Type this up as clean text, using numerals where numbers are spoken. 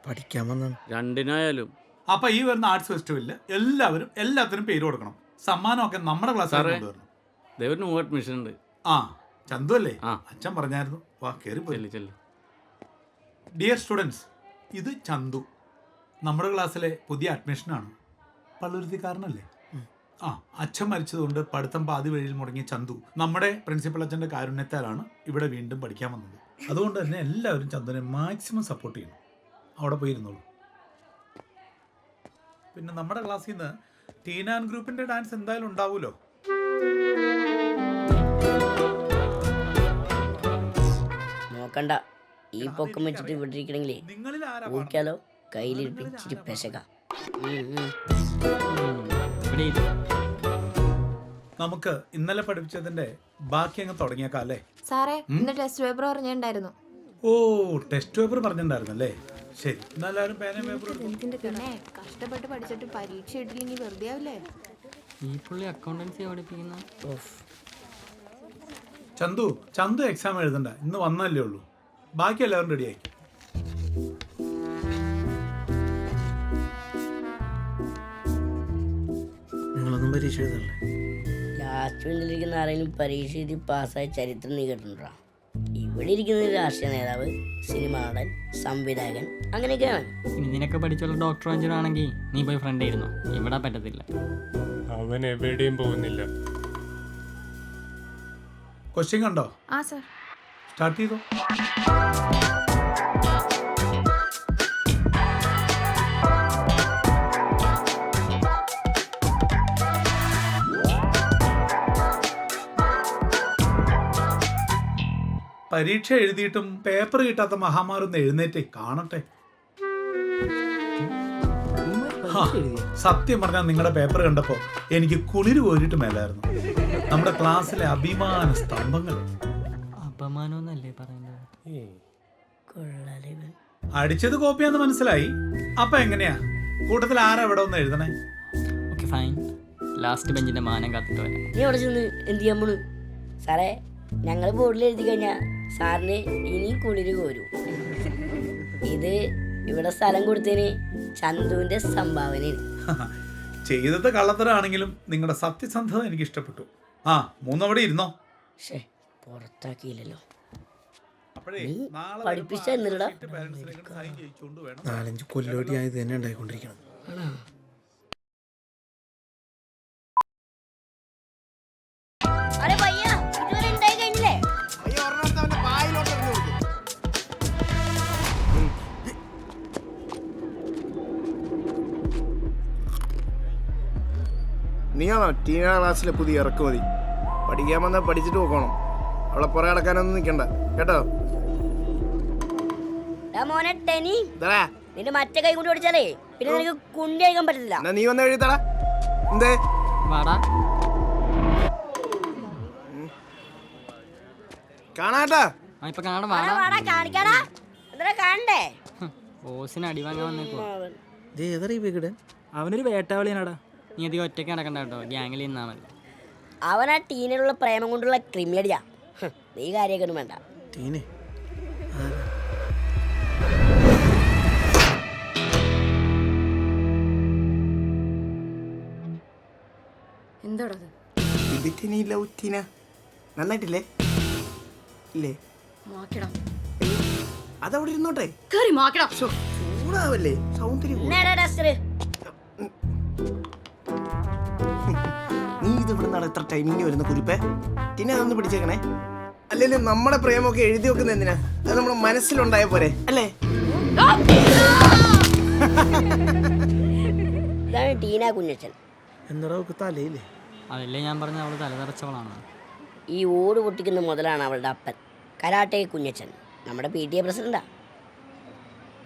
പഠിക്കാൻ വന്നാണ്. രണ്ടിനായാലും. അപ്പൊ ഈ വരുന്ന ആർട്സ് ഫെസ്റ്റിവലിൽ എല്ലാത്തിനും പേര് കൊടുക്കണം. സമ്മാനമൊക്കെ നമ്മുടെ ക്ലാസ്സിൽ കൊണ്ടുവരണം. ദൈവത്തിന് 3 അഡ്മിഷൻ ഉണ്ട്. ആ ചന്തു അല്ലേ? ആ. അച്ഛൻ പറഞ്ഞായിരുന്നു. വാ കയറി പോയി. ചെല്ലു. ഡിയർ സ്റ്റുഡൻസ്, ഇത് ചന്തു, നമ്മുടെ ക്ലാസ്സിലെ പുതിയ അഡ്മിഷനാണ്. പള്ളുരുത്തിക്കാരനല്ലേ? ആ, അച്ഛൻ മരിച്ചതുകൊണ്ട് പഠിത്തം പാതി വഴിയിൽ മുടങ്ങിയ ചന്തു നമ്മുടെ പ്രിൻസിപ്പൽ അച്ഛൻ്റെ കാരുണ്യത്താലാണ് ഇവിടെ വീണ്ടും പഠിക്കാൻ വന്നത്. അതുകൊണ്ട് തന്നെ എല്ലാവരും ചന്തുവിനെ മാക്സിമം സപ്പോർട്ട് ചെയ്യണം. അവിടെ പോയിരുന്നോളൂ. പിന്നെ നമ്മുടെ ക്ലാസ്സിൽ നിന്ന് ടീനാൻ ഗ്രൂപ്പിന്റെ ഡാൻസ് എന്തായാലും ഉണ്ടാവുമല്ലോ. നോക്കണ്ട, ഈ പൊക്കം വെച്ചിട്ട് വിട്ടിരിക്കണെങ്കിലേ നിങ്ങളിൽ ആരാ ഊക്കാലോ കയ്യിലിരിപ്പിച്ചിട്ട് പെശക. നമുക്ക് ഇന്നലെ പഠിപ്പിച്ചതിന്റെ ബാക്കി അങ്ങ് തുടങ്ങിയേക്കാം അല്ലേ? സാറേ, ഇന്ന് ടെസ്റ്റ് പേപ്പർ പറഞ്ഞിട്ടുണ്ടായിരുന്നു. ഓ, ടെസ്റ്റ് പേപ്പർ പറഞ്ഞിട്ടുണ്ടായിരുന്നല്ലേ? ശരി, എന്നാലും പേനയും പേപ്പറും പിന്നെ കഷ്ടപ്പെട്ട് പഠിച്ചിട്ട് പരീക്ഷ ഇട്ടില്ലെങ്കിൽ വെറുതെ ആവില്ലേ? ഈ പുള്ളി അക്കൗണ്ടൻസി പഠിപ്പിക്കുന്ന. ചന്തു എക്സാം എഴുതണ്ട, ഇന്ന് വന്നല്ലേ ഉള്ളൂ. ബാക്കി എല്ലാവരും റെഡിയായി. നിങ്ങളൊന്നും പരീക്ഷ എഴുതല്ലേ? ലാസ്റ്റ് ബെഞ്ചിലിരിക്കുന്ന ആരെങ്കിലും പരീക്ഷ എഴുതി പാസ്സായ ചരിത്രം നീ കേട്ടിട്ടുണ്ടോ? ഇവിടെ ഇരിക്കുന്ന രാഷ്ട്രീയ നേതാവ്, സിനിമ നടൻ, സംവിധായകൻ, അങ്ങനെയൊക്കെയാണ്. ഇനി നിനക്ക് പഠിച്ചുള്ള ഡോക്ടർ എഞ്ചിനീയർ ആണെങ്കിൽ നീ പോയി ഫ്രണ്ട് ആയിരുന്നു. ഇവിടെ പറ്റത്തില്ല. അവൻ എവിടെയും പോകുന്നില്ല. ക്വസ്റ്റ്യൻ കണ്ടോ? ആ സർ. സ്റ്റാർട്ട് ചെയ്തോ. പരീക്ഷ എഴുതിയിട്ടും പേപ്പർ കിട്ടാത്ത മഹാമാരൊന്ന് എഴുന്നേറ്റേ കാണട്ടെ. സത്യം പറഞ്ഞാൽ നിങ്ങളുടെ പേപ്പർ കണ്ടപ്പോ എനിക്ക് കുളിര് കോരിട്ട് മേലായിരുന്നു. നമ്മുടെ ക്ലാസ്സിലെ അഭിമാന സ്തംഭങ്ങൾ. അപമാനമൊന്നല്ലേ പറയുന്നത്? അടിച്ചത് കോപ്പിയാന്ന് മനസ്സിലായി. അപ്പൊ എങ്ങനെയാ കൂട്ടത്തിൽ ആരാ ഇവിടെ ഒന്ന് എഴുതണേ? Okay fine. ലാസ്റ്റ് ബെഞ്ചിന്റെ മാനം കാത്തിട്ട് വരാം. നീ അവിടെ ചെന്ന് എന്ത് ചെയ്യാൻ പോണു? സാറേ, ഞങ്ങൾ ബോർഡിൽ എഴുതി കഴിഞ്ഞാൽ സാറിന് ഇനി കുളിര് കോരും. ഇത് ഇവിടെ സ്ഥലം കൊടുത്തതിന് ചന്തുവിന്റെ സംഭാവനയാണ്. ചെയ്തത് കള്ളത്തരാണെങ്കിലും നിങ്ങളുടെ സത്യസന്ധത എനിക്ക് ഇഷ്ടപ്പെട്ടു. ആ, 3 അവിടെ ഇരുന്നോ. പുറത്താക്കിയില്ലല്ലോ. നാളെ 4-5 കൊല്ലോടിയായത് തന്നെ ഉണ്ടായിക്കൊണ്ടിരിക്കണം. നീയാണോ ടീന ക്ലാസ്സിലെ പുതിയ ഇറക്കുമതി? പഠിക്കാൻ വന്നാൽ പഠിച്ചിട്ട് പോക്കണം. അവളെ പുറകെ നടക്കാനൊന്നും നിൽക്കണ്ട കേട്ടോ. നിന്റെ മറ്റേ കൈ കൊണ്ട് ഓടിച്ചാലേ പിന്നെ നിനക്ക് കുണ്ടി അഴിക്കാൻ പറ്റത്തില്ല. നീ വന്ന് എഴുതിത്തടാ. എന്തേ കാണാട്ടാ? കാണിക്കാടാ, എന്താ കാണണ്ടേ? ബോസിന് അടി വാങ്ങാൻ വന്നേക്കോ. അവനൊരു വേട്ടാവളിയാണടാ. നീ അധികം ഒറ്റയ്ക്ക് നടക്കണ്ട കേട്ടോ, ഗ്യാങ്ങിൽ നിന്നാ മതി. അവനാ ടീനിലുള്ള പ്രേമം കൊണ്ടുള്ള ക്രിമിനടിയാ. നീ കാര്യമൊക്കെ ഒന്നും വേണ്ട. ടീനെ എന്താടത്? നന്നായിട്ടില്ലേ? ഇല്ലേ? അതവിടെ ഇരുന്നോട്ടെ. ചൂടാവല്ലേ? സൗന്ദര്യം നീ ഇത് ഇവിടെ നിന്നാണ് ഇത്ര ടൈമിങ് വരുന്ന കുരിപ്പേ? പിന്നെ അതൊന്ന് പിടിച്ചേക്കണേ. അല്ലെങ്കിലും നമ്മുടെ പ്രേമൊക്കെ എഴുതി വെക്കുന്ന എന്തിനാ? അത് നമ്മുടെ മനസ്സിലുണ്ടായ പോരെ അല്ലേ? ഇതാണ് ടീന കുഞ്ഞച്ചൻ. എന്താ തലയില്ലേ? അതല്ലേ ഞാൻ പറഞ്ഞ അവള് തലതെറച്ചവളാണ്. ഈ ഓട് പൊട്ടിക്കുന്ന മുതലാണ് അവളുടെ അപ്പൻ, കരാട്ടെ കുഞ്ഞച്ചൻ, നമ്മുടെ PTA പ്രസിഡന്റാ.